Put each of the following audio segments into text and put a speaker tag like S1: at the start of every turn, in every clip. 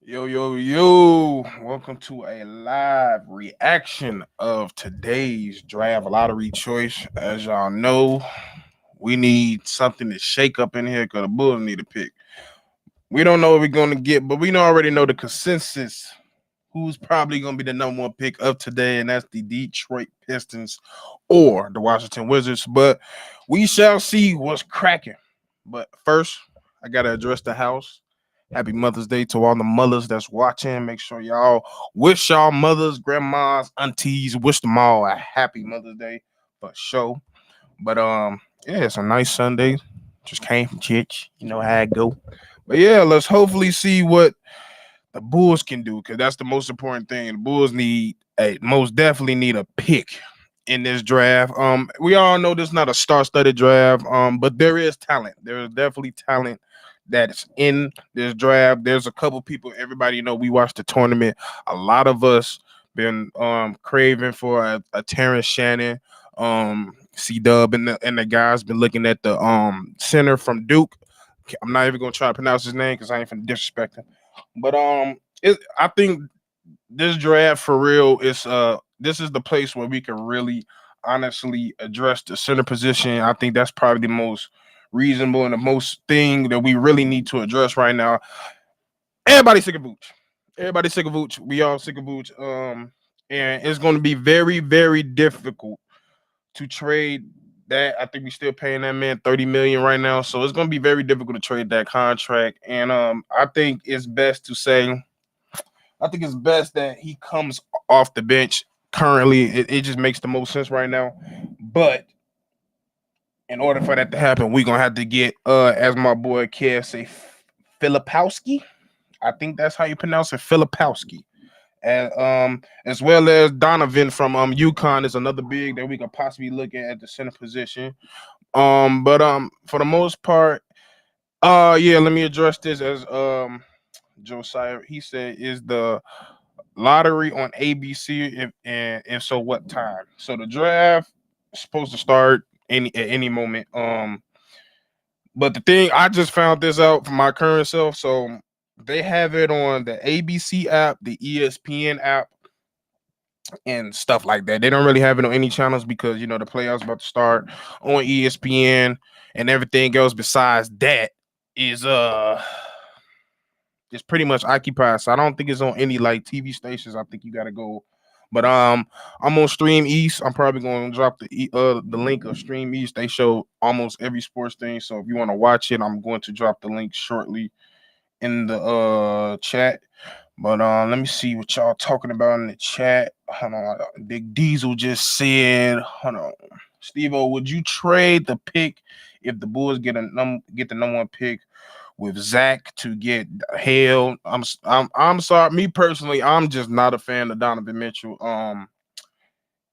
S1: Yo, yo, yo. Welcome to a live reaction of today's draft lottery choice. As y'all know, we need something to shake up in here because the Bulls need a pick. We don't know what we're going to get, but we already know the consensus who's probably going to be the number one pick of today, and that's the Detroit Pistons or the Washington Wizards. But we shall see what's cracking. But first, I got to address the house. Happy Mother's Day to all the mothers that's watching. Make sure y'all wish y'all mothers, grandmas, aunties, wish them all a happy Mother's Day for sure. But yeah, it's a nice Sunday. Just came from church. You know how it go. But yeah, let's hopefully see what the Bulls can do because that's the most important thing. The Bulls need a most definitely need a pick in this draft. We all know this is not a star-studded draft. But there is talent. There is definitely talent that's in this draft. There's a couple people. Everybody know we watched the tournament. A lot of us been craving for a Terrence Shannon. C Dub and the guys been looking at the center from Duke. I'm not even gonna try to pronounce his name because I ain't finna disrespect him. But I think this draft for real is this is the place where we can really honestly address the center position. I think that's probably the most reasonable and the most thing that we really need to address right now. Everybody sick of Vooch. Everybody sick of Vooch. We all sick of Vooch. And it's going to be very, very difficult to trade that. I think we still paying that man 30 million right now, so it's going to be very difficult to trade that contract. And I think it's best to say I think it's best that he comes off the bench currently. It just makes the most sense right now. But in order for that to happen, we're gonna have to get as my boy Kev say Filipowski. I think that's how you pronounce it, Filipowski. And as well as Donovan from UConn is another big that we could possibly look at the center position. But for the most part, yeah, let me address this as Josiah. He said is the lottery on ABC, and if so, what time? So the draft is supposed to start any moment. But the thing I just found this out from my current self, so they have it on the ABC app, the ESPN app, and stuff like that. They don't really have it on any channels because the playoffs about to start on ESPN, and everything else besides that is it's pretty much occupied. So I don't think it's on any like TV stations. I think you gotta go. But I'm on Stream East. I'm probably gonna drop the link of Stream East. They show almost every sports thing. So if you want to watch it, I'm going to drop the link shortly in the chat. But let me see what y'all talking about in the chat. Hold on. Big Diesel just said, hold on. Stevo, would you trade the pick if the Bulls get the number one pick with Zach to get Hale? I'm sorry. Me personally, I'm just not a fan of Donovan Mitchell.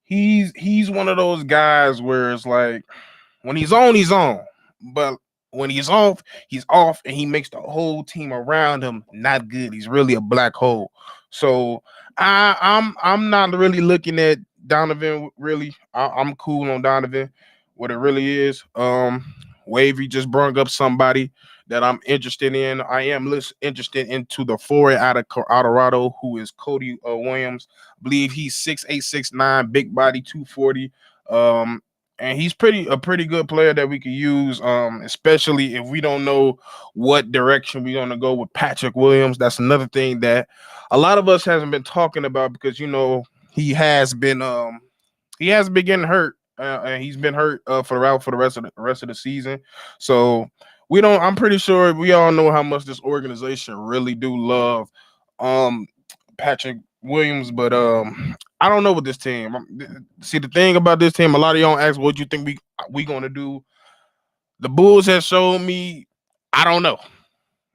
S1: He's one of those guys where it's like when he's on, he's on. But when he's off, and he makes the whole team around him not good. He's really a black hole. So I'm not really looking at Donovan. Really, I'm cool on Donovan. What it really is, Wavy just brought up somebody that I'm interested in. I am interested into the forward out of Colorado, who is Cody Williams. I believe he's 6'8", 6'9", big body, 240. And he's a pretty good player that we could use, especially if we don't know what direction we're gonna go with Patrick Williams. That's another thing that a lot of us hasn't been talking about because he has been getting hurt. And he's been hurt for the rest of the season. So we don't. I'm pretty sure we all know how much this organization really do love um Patrick Williams, but I don't know with this team. See, the thing about this team, a lot of y'all ask what you think we gonna do. The Bulls have shown me. I don't know.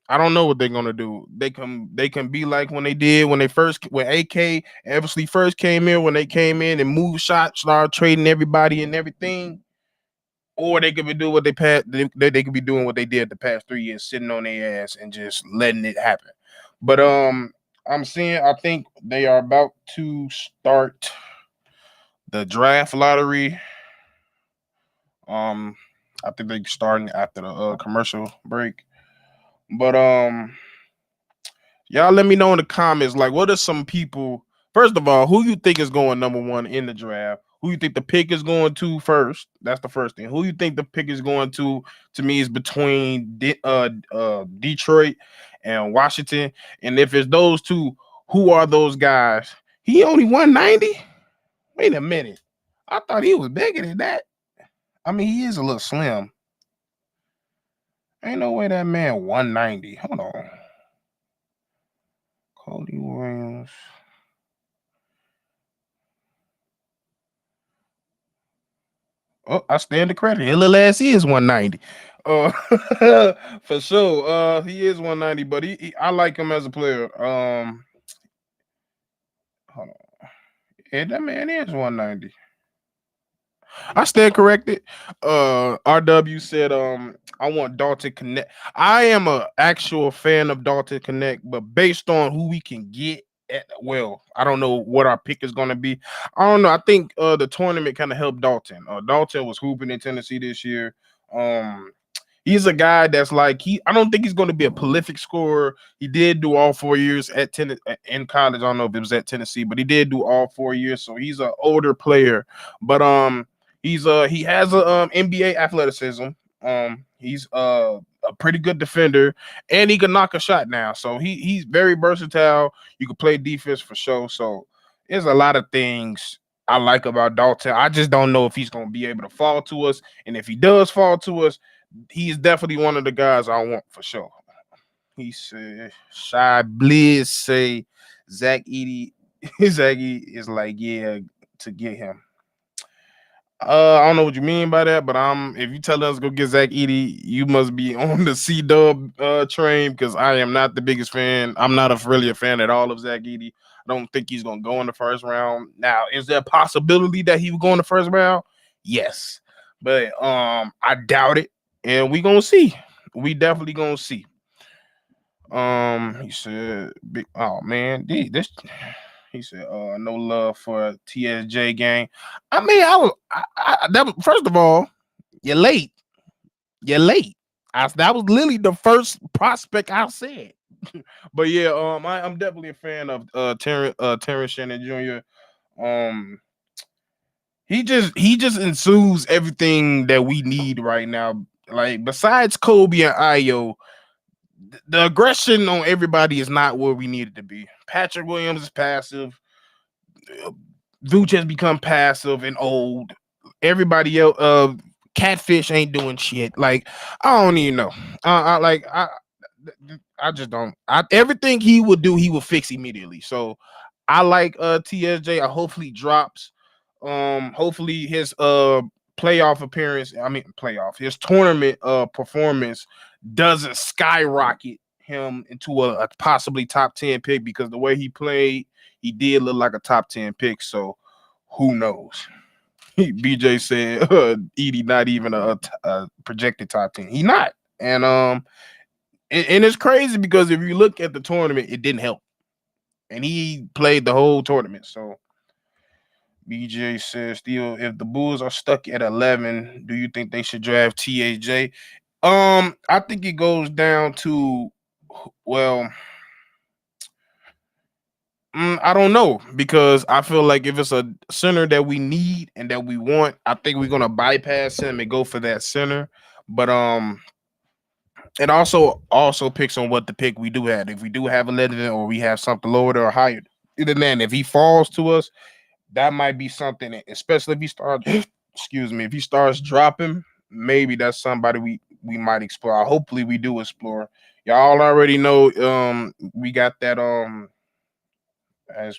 S1: I don't know what they're gonna do. They can be like when AK Eversley first came in, when they came in and moved shots, started trading everybody and everything. Or they could be doing what they could be doing what they did the past 3 years, sitting on their ass and just letting it happen. But I think they are about to start the draft lottery. Um, I think they're starting after the commercial break. But Y'all let me know in the comments, like, what are some people? First of all, who you think is going number one in the draft? Who you think the pick is going to first? That's the first thing. Who you think the pick is going to me, is between Detroit and Washington. And if it's those two, who are those guys? He only 190? Wait a minute. I thought he was bigger than that. I mean, he is a little slim. Ain't no way that man 190. Hold on. Cody Williams. Oh, I stand to credit. His little ass is 190. Uh for sure. He is 190, but I like him as a player. Hold on. Yeah, that man is 190. I stand corrected. RW said, I want Dalton Connect. I am a actual fan of Dalton Connect, but based on who we can get well, I don't know what our pick is gonna be. I don't know. I think the tournament kind of helped Dalton. Dalton was hooping in Tennessee this year. Um, he's a guy that's like I don't think he's going to be a prolific scorer. He did do all 4 years at in college. I don't know if it was at Tennessee, but he did do all 4 years. So he's an older player, but he has a NBA athleticism. He's a pretty good defender, and he can knock a shot now. So he's very versatile. You can play defense for sure. So there's a lot of things I like about Dalton. I just don't know if he's going to be able to fall to us, and if he does fall to us, he's definitely one of the guys I want for sure. He said, Shy Blizz say Zach Edey. Zach Edey is like, yeah, to get him. I don't know what you mean by that, but if you tell us to go get Zach Edey, you must be on the C Dub train, because I am not the biggest fan. I'm not really a fan at all of Zach Edey. I don't think he's gonna go in the first round. Now, is there a possibility that he would go in the first round? Yes. But I doubt it. And we gonna see. We definitely gonna see. He said, oh man, this he said, no love for TSJ gang. I mean, that was, first of all, you're late. You're late. That was literally the first prospect I said. But yeah, I'm definitely a fan of Terrence Shannon Jr. He just ensues everything that we need right now. Like, besides Kobe and Ayo, the aggression on everybody is not where we need it to be. Patrick Williams is passive. Vooch has become passive and old. Everybody else, Catfish ain't doing shit. Like, I don't even know. I just don't. Everything he would do, he will fix immediately. So I like TSJ. I hopefully drops. Hopefully his playoff appearance. I mean playoff. His tournament performance doesn't skyrocket him into a possibly top 10 pick, because the way he played, he did look like a top 10 pick. So who knows? BJ said Edey not even a projected top 10. He not. And it's crazy, because if you look at the tournament, it didn't help. And he played the whole tournament. So BJ says, still, if the Bulls are stuck at 11, do you think they should draft TAJ? I think it goes down to, well, I don't know, because I feel like if it's a center that we need and that we want, I think we're gonna bypass him and go for that center. But it also picks on what the pick we do have. If we do have 11, or we have something lower or higher than that, if he falls to us, that might be something. Especially if he starts, excuse me, if he starts dropping, maybe that's somebody we might explore. Hopefully, we do explore. Y'all already know. We got that. I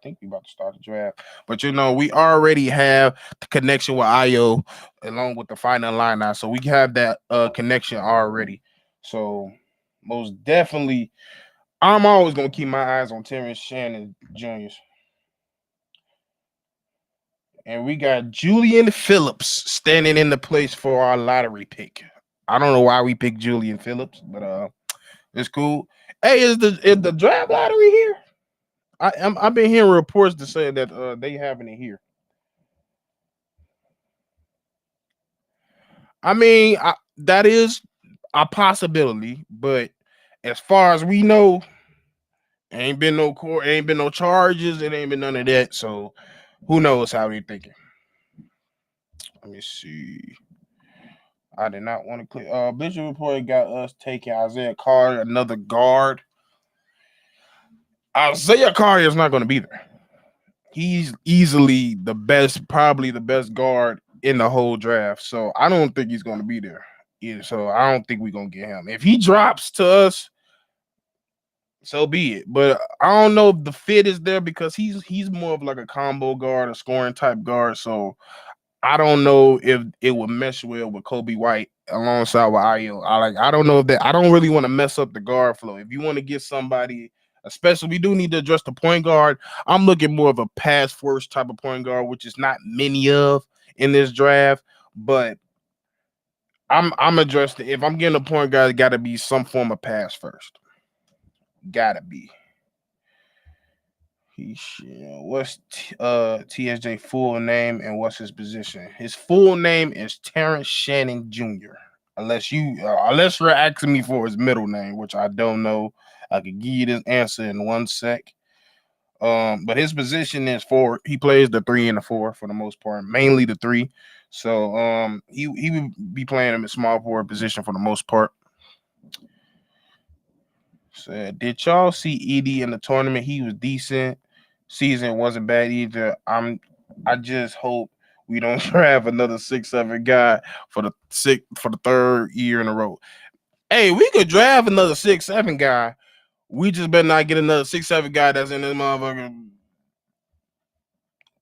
S1: think we about to start the draft, but we already have the connection with Io along with the final line now, so we have that connection already. So most definitely, I'm always gonna keep my eyes on Terrence Shannon Jr. And we got Julian Phillips standing in the place for our lottery pick. I don't know why we picked Julian Phillips, but it's cool. Hey, is the draft lottery here? I've been hearing reports to say that they having it here. I mean, that is a possibility, but as far as we know, Ain't been no court, ain't been no charges, it ain't been none of that. So who knows how they thinking? Let me see. I did not want to click. Bishop report got us taking Isaiah Carter, another guard. Isaiah Carter is not going to be there. He's easily the best, probably the best guard in the whole draft. So I don't think he's going to be there. Yeah, so I don't think we're going to get him. If he drops to us, so be it. But I don't know if the fit is there because he's more of like a combo guard, a scoring type guard. So I don't know if it would mesh well with Kobe White alongside with Ayo. I don't know if that. I don't really want to mess up the guard flow. If you want to get somebody, especially we do need to address the point guard. I'm looking more of a pass first type of point guard, which is not many of in this draft. But I'm addressing if I'm getting a point guard, it got to be some form of pass first. Gotta be. What's TSJ full name and what's his position? His full name is Terrence Shannon Jr. Unless you're asking me for his middle name, which I don't know. I could give you this answer in 1 sec. But his position is forward. He plays the 3 and the 4 for the most part, mainly the 3. So he would be playing in a small forward position for the most part. So, did y'all see Edie in the tournament? He was decent. Season wasn't bad either. I just hope we don't have another 6'7" guy for the third year in a row. Hey, we could draft another 6'7" guy. We just better not get another 6'7" guy that's in this motherfucker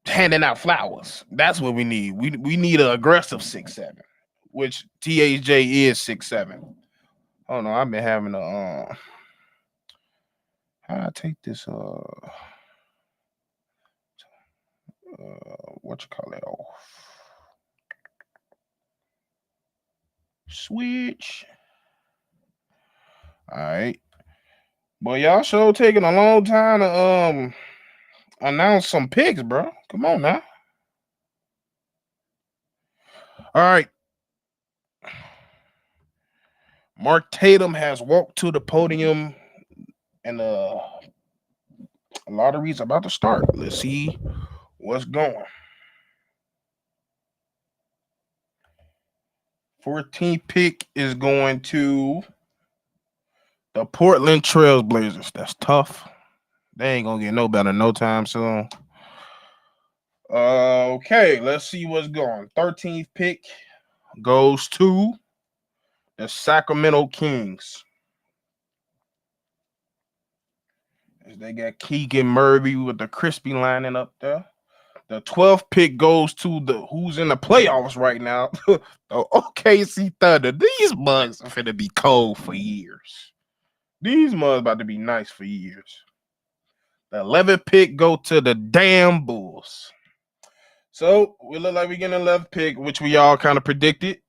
S1: handing out flowers. That's what we need. We need an aggressive 6'7", which THJ is 6'7". Oh no, I've been having a how do I take this what you call it off? Switch. All right. Boy, y'all show taking a long time to announce some picks, bro. Come on now. All right. Mark Tatum has walked to the podium and lottery's about to start. Let's see what's going. 14th pick is going to the Portland Trailblazers. That's tough. They ain't gonna get no better no time soon. Okay, let's see what's going. 13th pick goes to the Sacramento Kings. As they got Keegan Murray with the crispy lining up there. The 12th pick goes to the who's in the playoffs right now. The OKC Thunder. These mugs are finna be cold for years. These mugs about to be nice for years. The 11th pick go to the damn Bulls. So we look like we're getting an 11th pick, which we all kind of predicted.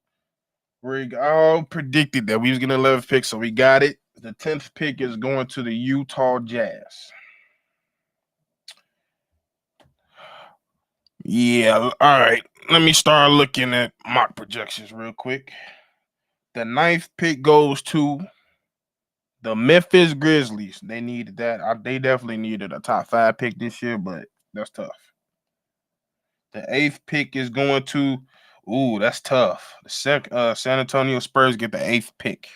S1: We all predicted that we was getting an 11th pick, so we got it. The 10th pick is going to the Utah Jazz. Yeah, all right. Let me start looking at mock projections real quick. The 9th pick goes to the Memphis Grizzlies. They needed that. They definitely needed a top 5 pick this year, but that's tough. The 8th pick is going to, that's tough. The San Antonio Spurs get the 8th pick.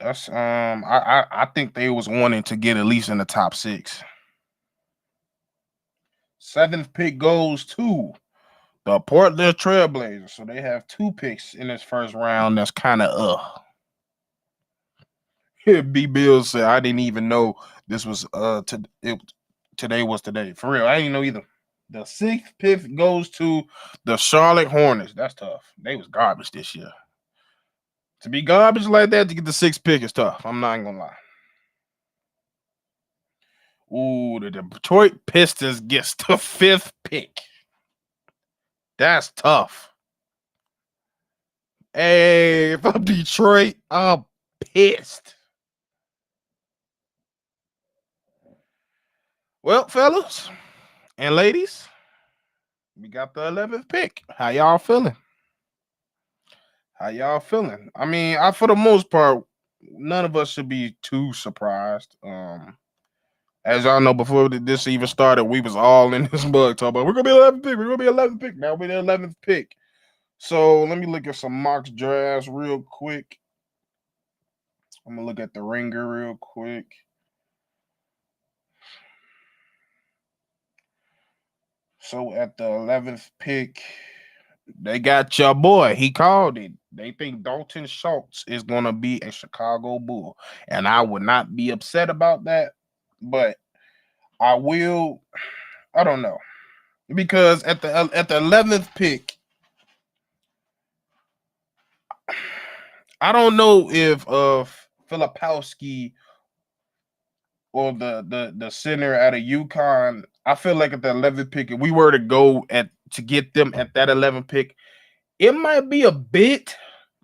S1: That's I think they was wanting to get at least in the top 6. 7th pick goes to the Portland Trailblazers. So they have 2 picks in this first round. That's kind of B. Bill said I didn't even know this was today was today. For real, I didn't know either. The 6th pick goes to the Charlotte Hornets. That's tough. They was garbage this year. To be garbage like that to get the 6th pick is tough. I'm not gonna lie. The Detroit Pistons gets the 5th pick. That's tough. Hey, if I'm Detroit, I'm pissed. Well, fellas and ladies, we got the 11th pick. How y'all feeling? I mean, for the most part, none of us should be too surprised. As y'all know, before this even started, we was all in this bug talking about we're gonna be 11th pick. We're gonna be 11th pick. Now we're the 11th pick. So let me look at some mock drafts real quick. I'm gonna look at the Ringer real quick. So at the 11th pick, they got your boy. He called it. They think Dalton Schultz is gonna be a Chicago Bull, and I would not be upset about that, but I will. I don't know because at the 11th pick, I don't know if Filipowski or the center out of UConn. I feel like at the 11th pick, if we were to go at to get them at that 11th pick, it might be a bit,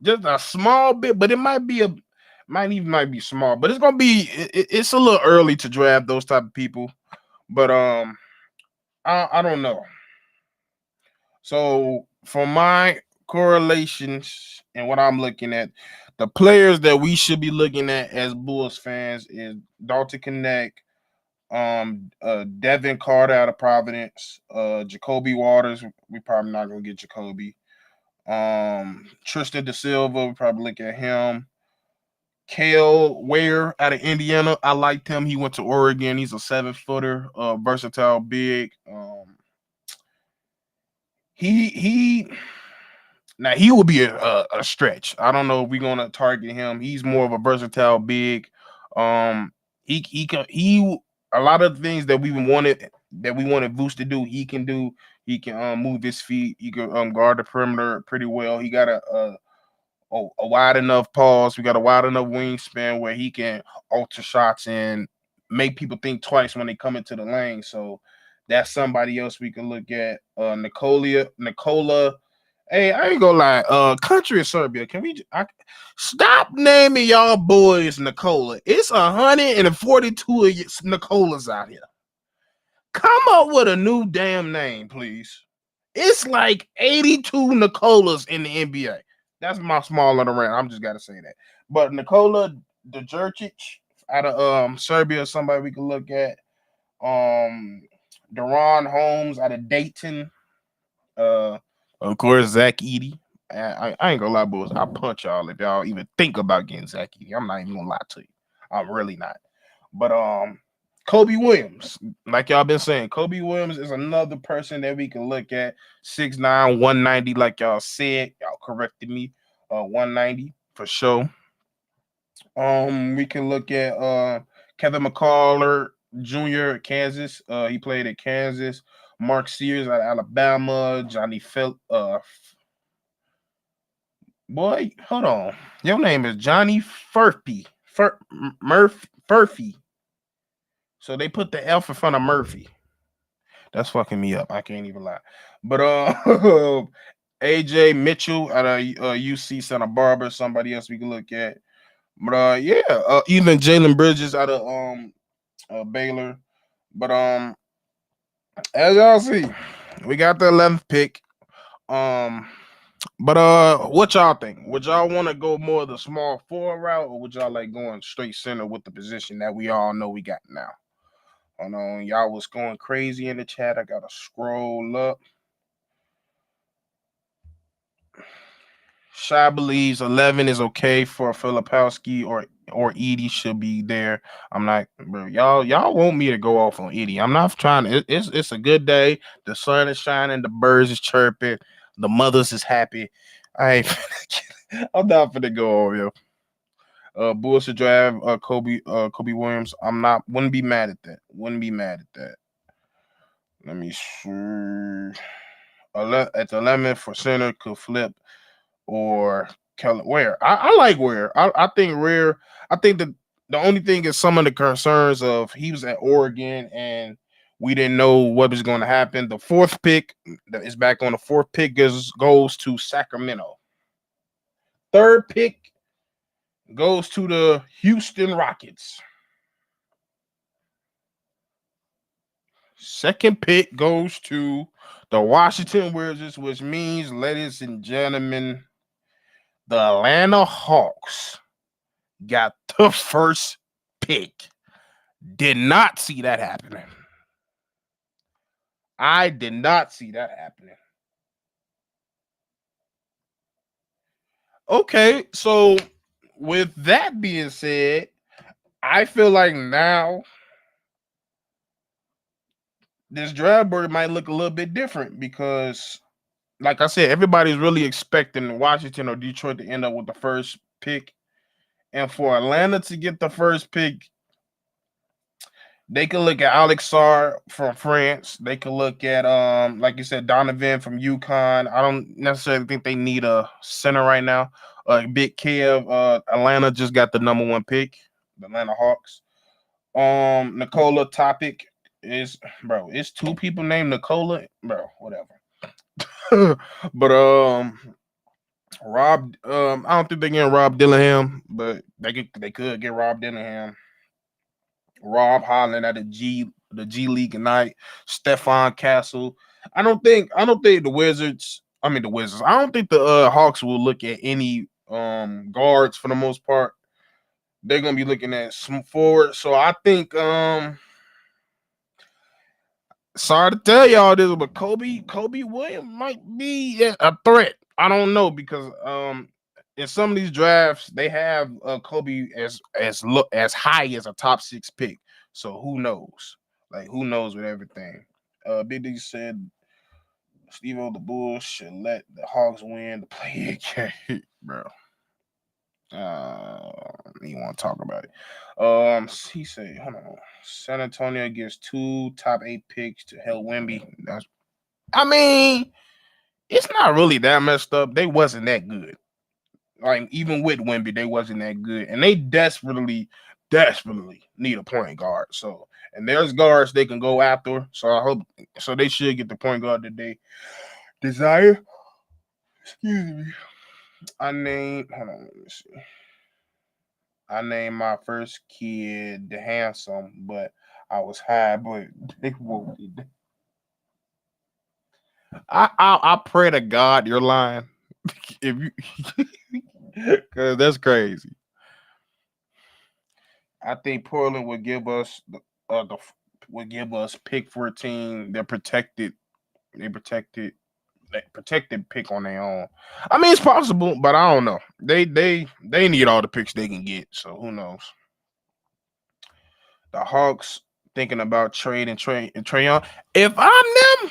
S1: just a small bit, but it might be might be small, but it's gonna be it's a little early to draft those type of people. But I don't know. So for my correlations and what I'm looking at, the players that we should be looking at as Bulls fans is Dalton Connect, Devin Carter out of Providence, Jacoby Waters. We probably not gonna get Jacoby. Tristan Da Silva, we probably look at him. Kale Ware out of Indiana. I liked him. He went to Oregon. He's a 7-footer, versatile big. He now he will be a stretch. I don't know if we're gonna target him. He's more of a versatile big. He a lot of the things that we wanted Boost to do. He can do. He can move his feet. He can guard the perimeter pretty well. He got a wide enough pause. We got a wide enough wingspan where he can alter shots and make people think twice when they come into the lane. So that's somebody else we can look at. Nikola. Hey, I ain't gonna lie. Country of Serbia. Can we stop naming y'all boys Nikola? It's 142 of Nikolas out here. Come up with a new damn name, please. It's like 82 Nikolas in the NBA. That's my small little rant. I'm just gotta say that. But Nikola Djurcic out of Serbia, somebody we can look at. Deron Holmes out of Dayton. Of course, Zach Edey. I ain't gonna lie, boys. I'll punch y'all if y'all even think about getting Zach Edey. I'm not even gonna lie to you. I'm really not. But Kobe Williams, like y'all been saying, Kobe Williams is another person that we can look at. 6'9", 190, like y'all said. Y'all corrected me. 190 for sure. We can look at Kevin McCullough Jr. at Kansas. He played at Kansas. Mark Sears out of Alabama. Johnny boy, hold on. Your name is Johnny Furphy. Furphy. So they put the F in front of Murphy. That's fucking me up. I can't even lie. But AJ Mitchell out of UC Santa Barbara, somebody else we can look at. But even Jalen Bridges out of Baylor. But as y'all see, we got the 11th pick. But what y'all think? Would y'all want to go more of the small forward route, or would y'all like going straight center with the position that we all know we got now? I know y'all was going crazy in the chat. I gotta scroll up. Shy believes 11 is okay for Filipowski or Edey should be there. I'm not, bro. Y'all want me to go off on Edey. I'm not trying to. It's a good day. The sun is shining. The birds is chirping. The mothers is happy. I ain't. I'm not finna go over here. Bulls should drive Kobe Williams. Wouldn't be mad at that. Wouldn't be mad at that. Let me see. At the 11 for center could flip or Ware. I like Ware. I think Ware. I think the only thing is some of the concerns of he was at Oregon and we didn't know what was going to happen. The fourth pick is back on the fourth pick goes to Sacramento. Third pick goes to the Houston Rockets. Second pick goes to the Washington Wizards, which means, ladies and gentlemen, the Atlanta Hawks got the first pick. Did not see that happening. I did not see that happening. Okay, so with that being said, I feel like now this draft board might look a little bit different because, like I said, everybody's really expecting Washington or Detroit to end up with the first pick. And for Atlanta to get the first pick, they can look at Alex Sarr from France. They can look at like you said, Donovan from UConn. I don't necessarily think they need a center right now. Big Kev, Atlanta just got the number one pick, the Atlanta Hawks. Nikola Topic is it's two people named Nikola, whatever. But Rob, I don't think they're getting Rob Dillingham, but they could get Rob Dillingham. Rob Holland at the G League tonight. Stefan Castle. I don't think the Wizards. I mean the Wizards. I don't think the Hawks will look at any guards for the most part. They're gonna be looking at some forward. So I think sorry to tell y'all this, but Kobe Williams might be a threat. I don't know because in some of these drafts they have Kobe as high as a top 6 pick. So who knows? Like who knows with everything? Big D said Stevo the Bulls should let the Hawks win the play game, bro. You want to talk about it? He said, hold on. San Antonio gets 2 top 8 picks to help Wemby. I mean, it's not really that messed up. They wasn't that good. Like even with Wemby, they wasn't that good, and they desperately need a point guard. So, and there's guards they can go after. So I hope so. They should get the point guard that they desire. Excuse me. Hold on, let me see. I named my first kid the handsome, but I was high, but they won't be. I pray to God you're lying. If you because that's crazy. I think Portland would give us would give us pick 14. They're protected. They protected pick on their own. I mean, it's possible, but I don't know. They need all the picks they can get. So who knows? The Hawks thinking about trading Trae Young. If I'm them,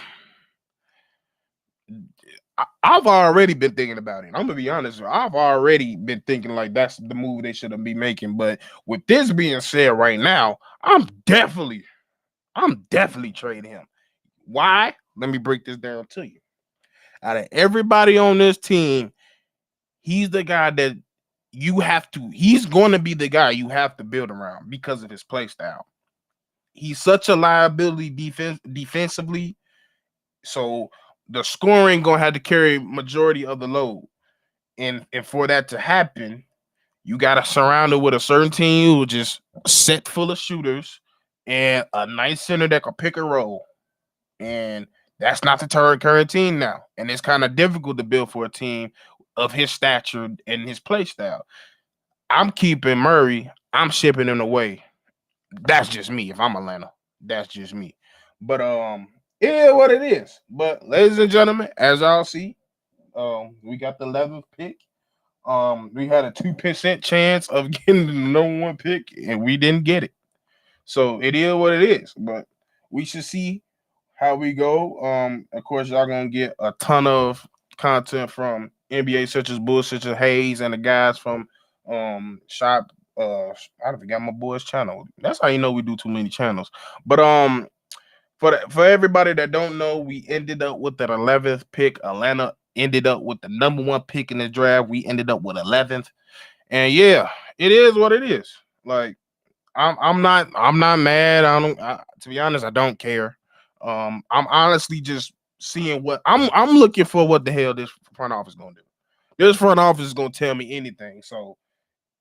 S1: I've already been thinking about it. I'm gonna be honest. I've already been thinking like that's the move they should be making. But with this being said, right now, I'm definitely trading him. Why? Let me break this down to you. Out of everybody on this team, he's the guy that you have to. He's going to be the guy you have to build around because of his play style. He's such a liability defensively. So the scoring gonna have to carry majority of the load. And for that to happen, you gotta surround it with a certain team who just set full of shooters and a nice center that can pick and roll. And that's not the current team now. And it's kind of difficult to build for a team of his stature and his play style. I'm keeping Murray. I'm shipping him away. That's just me. If I'm Atlanta, that's just me. But it is what it is. But ladies and gentlemen, as y'all see, we got the 11th pick. We had a 2% chance of getting the number one pick, and we didn't get it. So it is what it is. But we should see how we go. Of course, y'all gonna get a ton of content from NBA such as Bulls, such as Hayes, and the guys from Shop. I forgot my boy's channel. That's how you know we do too many channels. But for everybody that don't know, we ended up with the 11th pick. Atlanta ended up with the number one pick in the draft. We ended up with 11th, and yeah, it is what it is. Like I'm not mad. To be honest, I don't care. I'm honestly just seeing what I'm looking for. What the hell this front office gonna do? This front office is gonna tell me anything. So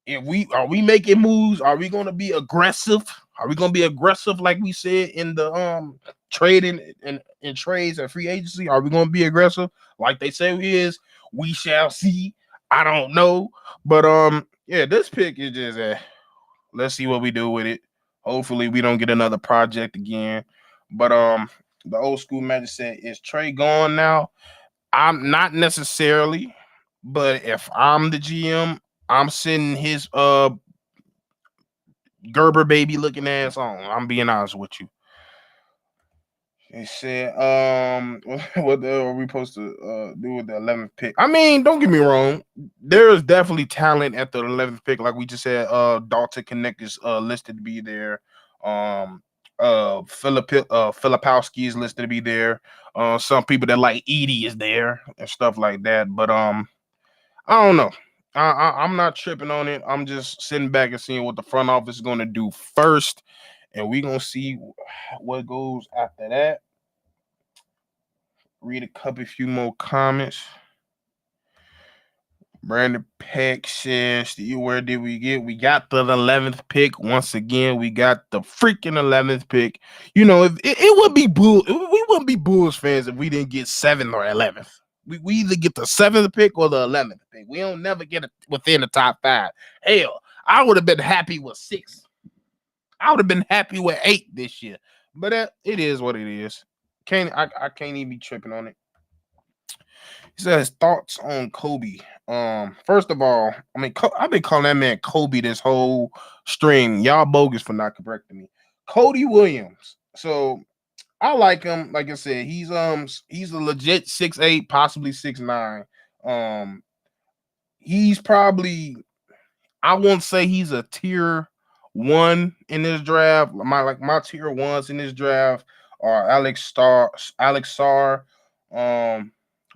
S1: if we making moves, are we gonna be aggressive? Are we gonna be aggressive like we said in the trading and trades and free agency? Are we gonna be aggressive like they say we is? We shall see. I don't know, but Yeah, this pick is just let's see what we do with it. Hopefully, we don't get another project again. But the old school magic said, "Is Trey gone now?" I'm not necessarily, but if I'm the GM, I'm sending his Gerber baby looking ass on. I'm being honest with you. They said, what are we supposed to do with the 11th pick? I mean, don't get me wrong. There is definitely talent at the 11th pick. Like we just said, Dalton Connect is listed to be there. Filipowski is listed to be there. Some people that like Edie is there and stuff like that. But I don't know. I'm not tripping on it. I'm just sitting back and seeing what the front office is going to do first, and we gonna see what goes after that. Read a few more comments. Brandon Peck says, where did we get? We got the 11th pick. Once again, we got the freaking 11th pick. You know, if it would be bull, we wouldn't be Bulls fans if we didn't get 7th or 11th. We either get the 7th pick or the 11th pick. We don't never get it within the top 5. Hell, I would have been happy with 6. I would have been happy with 8 this year. But it is what it is. I can't even be tripping on it. He says thoughts on Kobe. First of all, I mean, I've been calling that man Kobe this whole stream. Y'all bogus for not correcting me. Cody Williams. So I like him. Like I said, he's a legit 6'8", possibly 6'9". He's probably, I won't say he's a tier 1 in this draft. My tier 1s in this draft are Alex Sar,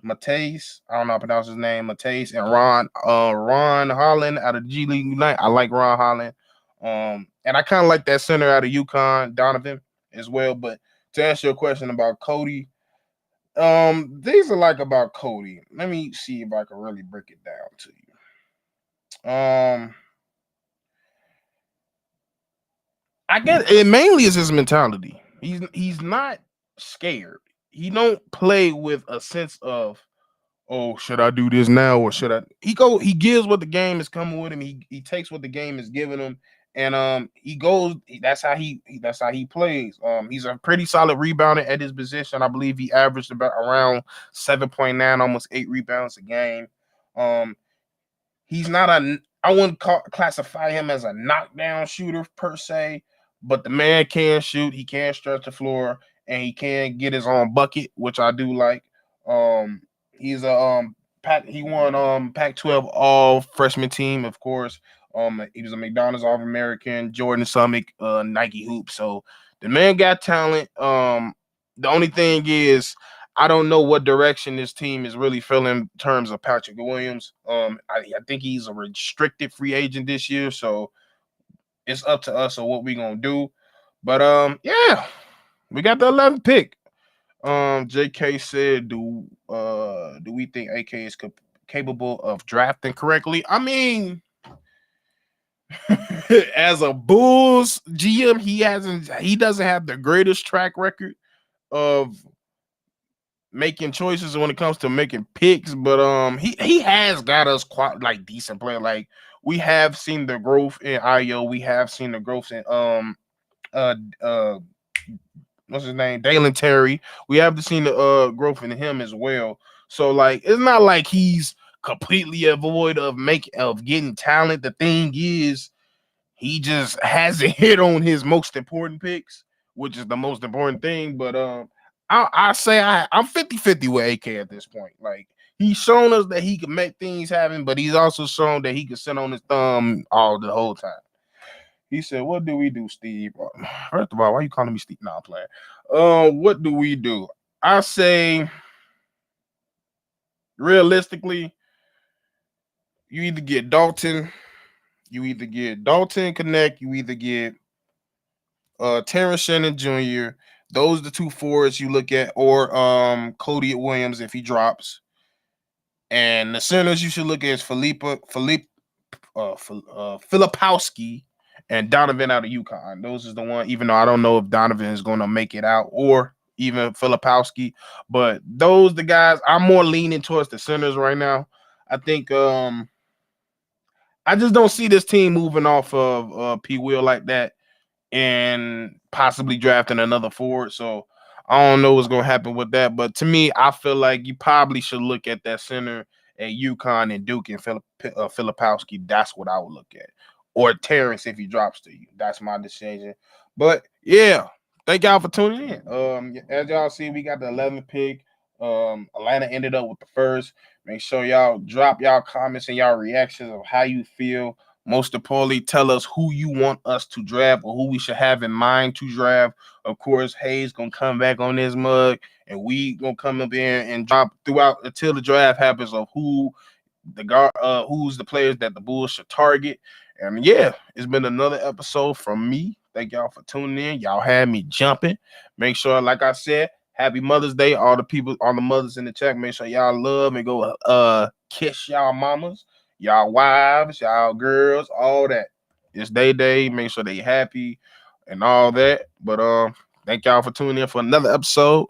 S1: Matisse, I don't know how to pronounce his name, Matisse, and Ron Holland out of G League Unite. I like Ron Holland. And I kind of like that center out of UConn, Donovan, as well. But to answer your question about Cody, things I like about Cody. Let me see if I can really break it down to you. I get it. Mainly is his mentality. He's not scared. He don't play with a sense of, oh, should I do this now or should I? He gives what the game is coming with him. He takes what the game is giving him, and he goes. That's how he plays. He's a pretty solid rebounder at his position. I believe he averaged about around 7.9, almost 8 rebounds a game. He's not I wouldn't classify him as a knockdown shooter per se, but the man can shoot. He can stretch the floor, and he can get his own bucket, which I do like. He's a he won Pac-12 All Freshman Team, of course. He was a McDonald's All American, Jordan Summit, Nike hoop. So the man got talent. The only thing is, I don't know what direction this team is really feeling in terms of Patrick Williams. I think he's a restricted free agent this year, so it's up to us on what we're gonna do. But yeah, we got the 11th pick. JK said, do we think AK is capable of drafting correctly? I mean, as a Bulls GM, he doesn't have the greatest track record of making choices when it comes to making picks, but he has got us quite like decent player. Like we have seen the growth in IO, we have seen the growth in uh uh what's his name, Dalen Terry. We have seen the growth in him as well. So like it's not like he's completely avoid of getting talent. The thing is, he just hasn't hit on his most important picks, which is the most important thing. But I say I'm 50-50 with AK at this point. Like he's shown us that he can make things happen, but he's also shown that he can sit on his thumb the whole time. He said, "What do we do, Steve?" First of all, why are you calling me Steve? Nah, I'm playing. What do we do? I say, realistically, you either get Dalton Connect, you either get Terrence Shannon Jr. Those are the 2 forwards you look at, or Cody Williams if he drops. And the centers you should look at is Filipowski and Donovan out of UConn. Those is the one, even though I don't know if Donovan is going to make it out or even Filipowski. But those the guys I'm more leaning towards the centers right now. I think I just don't see this team moving off of P. Will like that and possibly drafting another forward. So I don't know what's gonna happen with that. But to me, I feel like you probably should look at that center at UConn and Duke and Filipowski. That's what I would look at. Or Terrence if he drops to you. That's my decision. But yeah, thank y'all for tuning in. As y'all see, we got the 11th pick. Atlanta ended up with the first. Make sure y'all drop y'all comments and y'all reactions of how you feel. Most importantly, tell us who you want us to draft or who we should have in mind to draft. Of course, Hayes gonna come back on this mug, and we gonna come up here and drop throughout until the draft happens of who's the players that the Bulls should target. And yeah, it's been another episode from me. Thank y'all for tuning in. Y'all had me jumping. Make sure, like I said, happy Mother's Day. All the people, all the mothers in the chat, make sure y'all love and go kiss y'all mamas, y'all wives, y'all girls, all that. It's their day. Make sure they happy and all that. But thank y'all for tuning in for another episode.